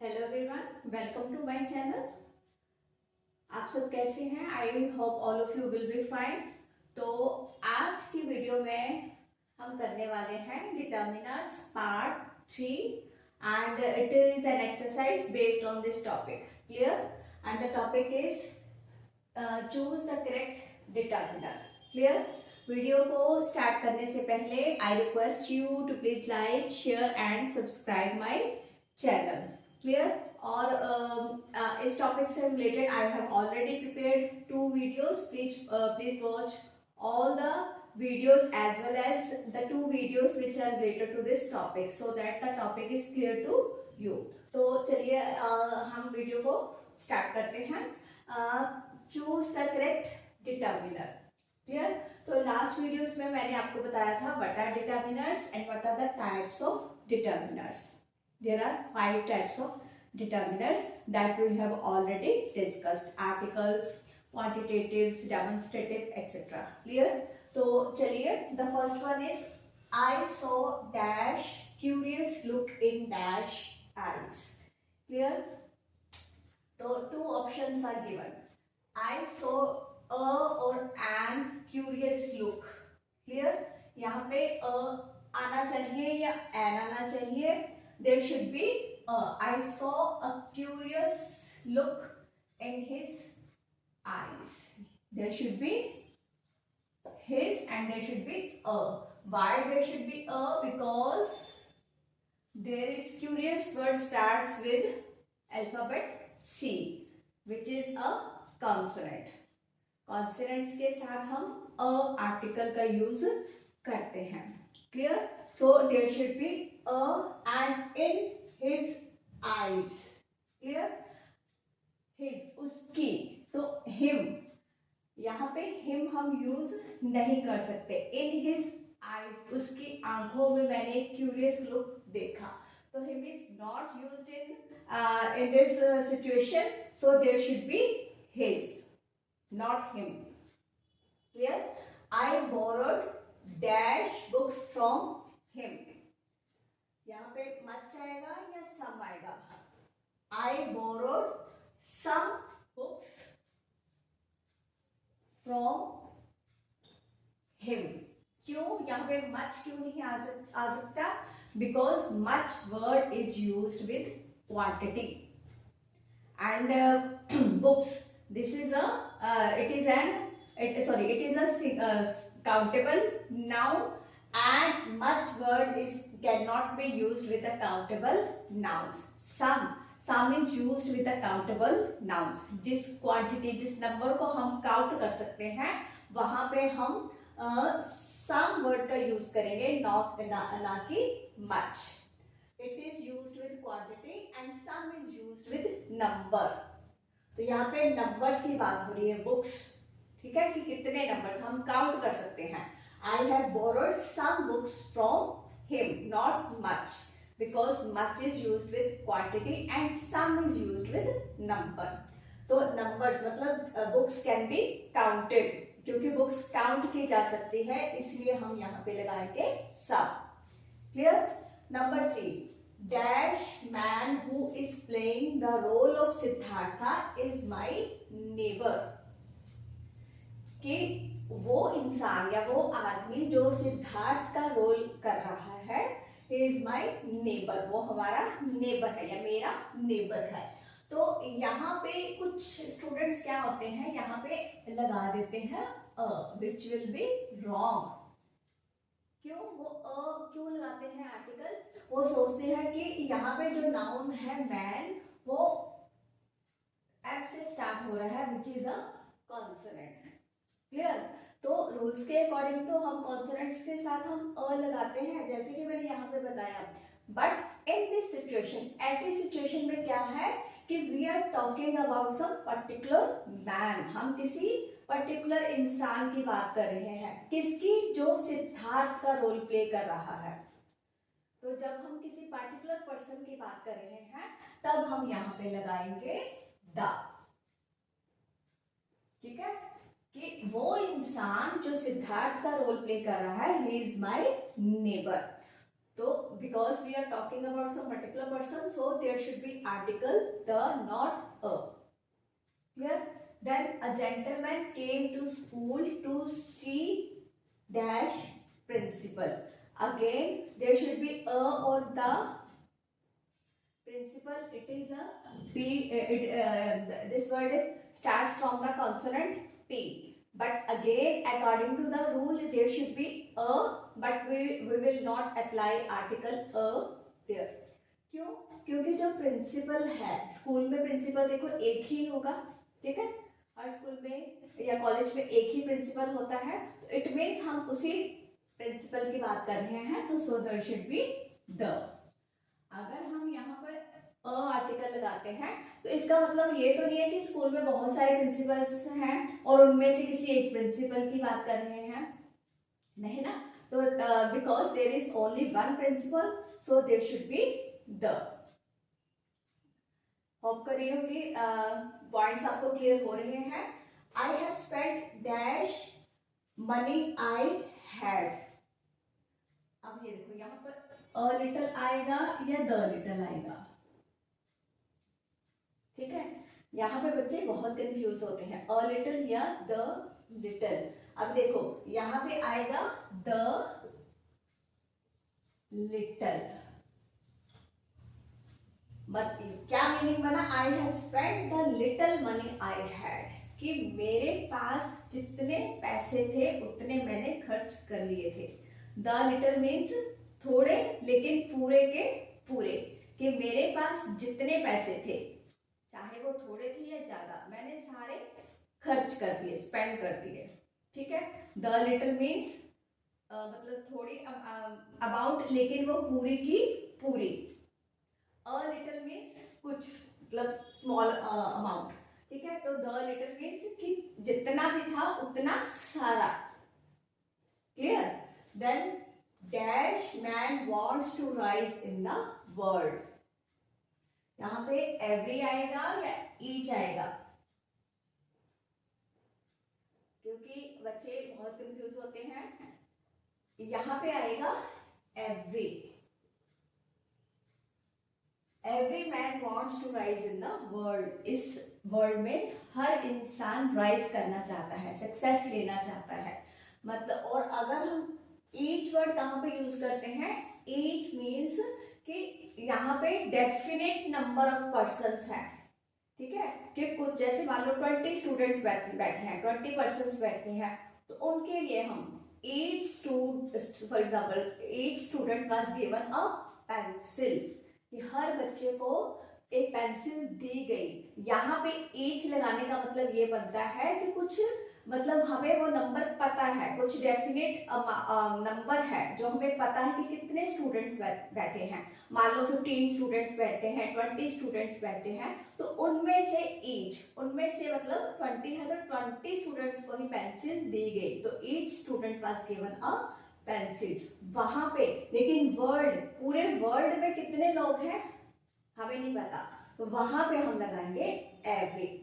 Hello everyone, welcome to my channel. आप सब कैसे हैं? I hope all of you will be fine. तो आज की वीडियो में हम करने वाले हैं determiners part 3 and it is an exercise based on this topic. Clear? And the topic is choose the correct determiner. Clear? Video को start करने से पहले I request you to please like, share and subscribe my channel. Clear? और इस topic से related I have already prepared 2 videos. Please watch all the videos as well as the 2 videos which are related to this topic so that the topic is clear to you। तो चलिए हम video को start करते हैं। Choose the correct determiner. Clear? तो last videos में मैंने आपको बताया था what are determiners and what are the types of determiners. There are 5 types of determiners that we have already discussed: articles, quantitatives, demonstrative, etc. Clear? तो चलिए, the first one is I saw dash curious look in dash eyes. Clear? तो 2 options are given. I saw a or an curious look. Clear? यहाँ पे a आना चाहिए या an आना चाहिए? There should be I saw a curious look in his eyes. There should be his and there should be a. Why there should be a? Because there is curious word starts with alphabet C, which is a consonant. Consonants के साथ हम a article का use करते हैं. Clear? So there should be a and in his eyes. Clear? His, उसकी, तो him, यहाँ पे him हम यूज नहीं कर सकते। in his eyes, उसकी आंखों में मैंने एक curious look देखा, तो him is not used in this situation, so there should be his, not him. Clear? I borrowed dash books from him. यहाँ पे much आएगा या some आएगा? I borrowed some books from him. क्यों यहाँ पे much क्यों नहीं आ सकता? Because much word is used with quantity and books. This is it is a countable noun and much word cannot be used with the countable nouns. Some is used with the countable nouns. जिस quantity, जिस number को हम count कर सकते हैं वहां पे हम some word का use करेंगे, ना कि much. It is used with quantity and some is used with number. तो यहाँ पे numbers की बात हो रही है, books, ठीक है, कि कितने numbers हम count कर सकते हैं. I have borrowed some books from him, not much, because much is used with quantity and some is used with number. तो numbers मतलब books can be counted, क्योंकि books count की जा सकती है, इसलिए हम यहाँ पे लगाएंगे some. Clear? Number 3. Dash man who is playing the role of Siddhartha is my neighbor. कि वो इंसान या वो आदमी जो सिद्धार्थ का रोल कर रहा है, he is my neighbor, वो हमारा नेबर है या मेरा नेबर है। तो यहाँ पे कुछ स्टूडेंट्स क्या होते हैं, यहाँ पे लगा देते हैं which will be wrong। क्यों वो क्यों लगाते हैं आर्टिकल? वो सोचते हैं कि यहाँ पे जो नाउन है मैन वो एफ से स्टार्ट हो रहा है, which is a consonant। Clear? तो रूल्स के अकॉर्डिंग तो हम कॉन्सोनेंट्स के साथ हम अ लगाते हैं, जैसे कि मैंने यहाँ पे बताया। बट इन दिस सिचुएशन, ऐसी सिचुएशन में क्या है कि we are talking about some particular man, हम किसी पर्टिकुलर इंसान की बात कर रहे हैं, किसकी? जो सिद्धार्थ का रोल प्ले कर रहा है। तो जब हम किसी पर्टिकुलर पर्सन की बात कर रहे हैं तब हम यहाँ पे लगाएंगे द। ठीक है, कि वो इंसान जो सिद्धार्थ का रोल प्ले कर रहा है, he is my neighbor। तो because we are talking about some particular person, so there should be article the, not a. Clear? Then a gentleman came to school to see dash principal. Again there should be a or the. Principal, it is a p. This word starts from the consonant p, but again according to the rule there should be a, but we will not apply article a there. क्यों? क्योंकि जो principal है, school में principal देखो एक ही होगा, ठीक है, हर स्कूल में या कॉलेज में एक ही प्रिंसिपल होता है, तो इट मीन्स हम उसी प्रिंसिपल की बात कर रहे हैं, तो so there should be the. अगर हम यहाँ पर अ आर्टिकल लगाते हैं तो इसका मतलब ये तो नहीं है कि स्कूल में बहुत सारे प्रिंसिपल्स हैं और उनमें से किसी एक प्रिंसिपल की बात कर रहे हैं, नहीं ना. तो because there is only one principal, so there should be the. Hope कर रही हूँ कि पॉइंट्स आपको क्लियर हो रहे हैं. I have spent dash money I had. अब ये देखो यहाँ पर अ लिटिल आएगा या द लिटिल आएगा, ठीक है. यहाँ पे बच्चे बहुत कंफ्यूज होते हैं, अ लिटिल या द लिटिल. अब देखो यहाँ पे आएगा द लिटिल. क्या मीनिंग बना? I have spent the little money I had, कि मेरे पास जितने पैसे थे उतने मैंने खर्च कर लिए थे. द लिटिल मीन्स थोड़े लेकिन पूरे के पूरे, कि मेरे पास जितने पैसे थे, चाहे वो थोड़े थे या ज्यादा, मैंने सारे खर्च कर दिए, स्पेंड कर दिए, ठीक है. द लिटिल मीन्स मतलब थोड़ी अबाउट, लेकिन वो पूरी की पूरी. अ लिटिल मीन्स कुछ, मतलब स्मॉल अमाउंट, ठीक है. तो द लिटिल मीन्स कि जितना भी था उतना सारा. Clear? Then dash man wants to rise in the world. यहाँ पे एवरी आएगा या ईच आएगा, क्योंकि बच्चे बहुत कंफ्यूज होते हैं. यहाँ पे आएगा every. Every man wants to rise in the world. इस वर्ल्ड में हर इंसान राइज करना चाहता है, सक्सेस लेना चाहता है, मतलब. और अगर हम ईच वर्ड कहाँ पे यूज करते हैं? ईच मीन्स कि यहाँ पे डेफिनेट नंबर ऑफ पर्सन्स हैं, ठीक है. कि कुछ जैसे मान लो 20 स्टूडेंट्स बैठे हैं, 20 पर्सन्स बैठे हैं, तो उनके लिए हम each student, for example each student was given a pencil, कि हर बच्चे को एक पेंसिल दी गई. यहाँ पे ईच लगाने का मतलब ये बनता है कि कुछ, मतलब हमें वो नंबर पता है, कुछ डेफिनेट नंबर है जो हमें पता है कि कितने स्टूडेंट्स बैठे हैं. मान लो 15 स्टूडेंट्स बैठे हैं, 20 स्टूडेंट्स बैठे हैं, तो उनमें से ईच, उनमें से मतलब 20 है तो 20 स्टूडेंट्स को ही पेंसिल दी गई, तो each student was given a pencil. वहां पे लेकिन वर्ल्ड, पूरे वर्ल्ड में कितने लोग हैं हमें नहीं पता, तो वहां पे हम लगाएंगे every.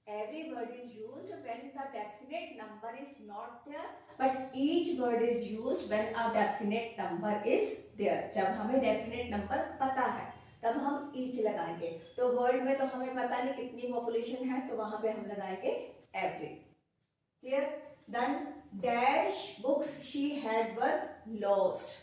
Every word is used when the definite number is not there, but each word is used when a definite number is there. जब हमें definite number पता है तब हम each लगाएंगे. तो वर्ल्ड में तो हमें पता नहीं कितनी पॉपुलेशन है, तो वहां पे हम लगाएंगे every. Clear? Then dash books she had were lost.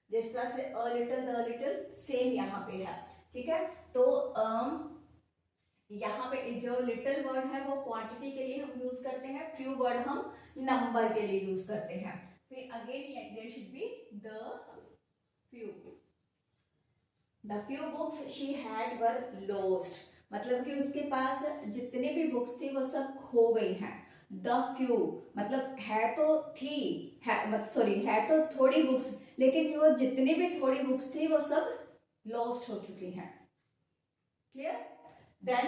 जिस तरह से a little, the little, same यहाँ पे है, ठीक है. तो यहाँ पे जो लिटिल वर्ड है वो क्वांटिटी के लिए हम यूज करते हैं, फ्यू वर्ड हम नंबर के लिए यूज करते हैं. फिर again there should be the few. The few books she had were lost, मतलब कि उसके पास जितने भी बुक्स थी वो सब खो गई हैं. द फ्यू मतलब है तो थी, है तो थोड़ी बुक्स, लेकिन वो जितनी भी थोड़ी बुक्स थी वो सब लॉस्ट हो चुकी हैं. Clear? Then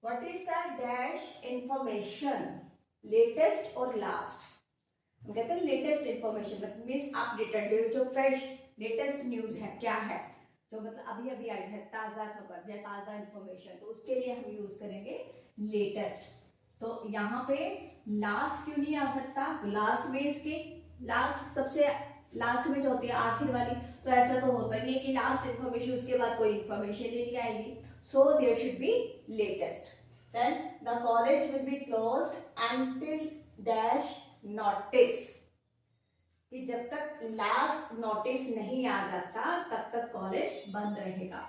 what is the dash information, latest और last? हम कहते हैं लेटेस्ट इंफॉर्मेशन मतलब मीन्स अपडेटेड, जो फ्रेश लेटेस्ट न्यूज है, क्या है जो मतलब अभी अभी आई है, ताज़ा खबर या ताज़ा इंफॉर्मेशन, तो उसके लिए हम यूज करेंगे लेटेस्ट. तो यहाँ पे लास्ट क्यों नहीं आ सकता? लास्ट मीन्स कि लास्ट सबसे लास्ट में जो होती है आखिर वाली, तो ऐसा तो होता नहीं है कि लास्ट इन्फॉर्मेशन उसके बाद कोई इन्फॉर्मेशन नहीं आएगी. So there should be latest. Then the college will be closed until dash notice, कि जब तक लास्ट नोटिस नहीं आ जाता तब तक कॉलेज बंद रहेगा.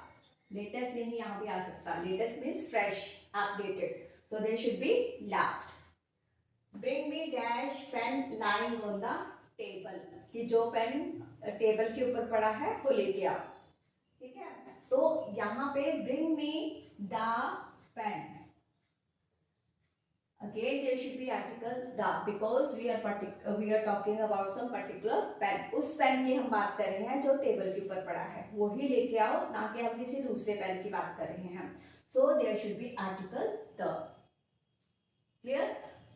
लेटेस्ट नहीं यहाँ भी आ सकता. Latest means fresh, updated. So there should be last. Bring me dash pen lying on the table, कि जो पेन टेबल के ऊपर पड़ा है वो लेके आओ. ठीक है, तो यहाँ पे bring me the pen. Again there should be article the, because we are talking about some particular pen. उस पेन की हम बात कर रहे हैं जो टेबल के ऊपर पड़ा है, वो ही लेके आओ, ना कि हम किसी दूसरे पेन की बात कर रहे हैं. So there should be article the. Clear?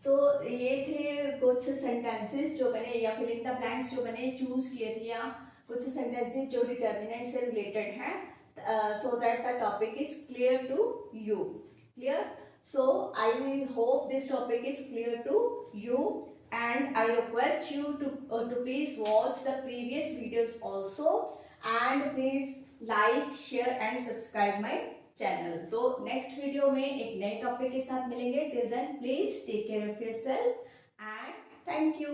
तो ये थे कुछ सेंटेंसेस जो मैंने, या फिर इन द ब्लैंक्स जो मैंने चूज किए थे, या कुछ सेंटेंसेस जो डिटर्मिनेंट से रिलेटेड हैं, so that the topic is clear to you. Clear? So I will hope this topic is clear to you, and I request you to please watch the previous videos also, and please like, share and subscribe my channel. तो next video में एक नए topic के साथ मिलेंगे. Till then please take care of yourself and thank you.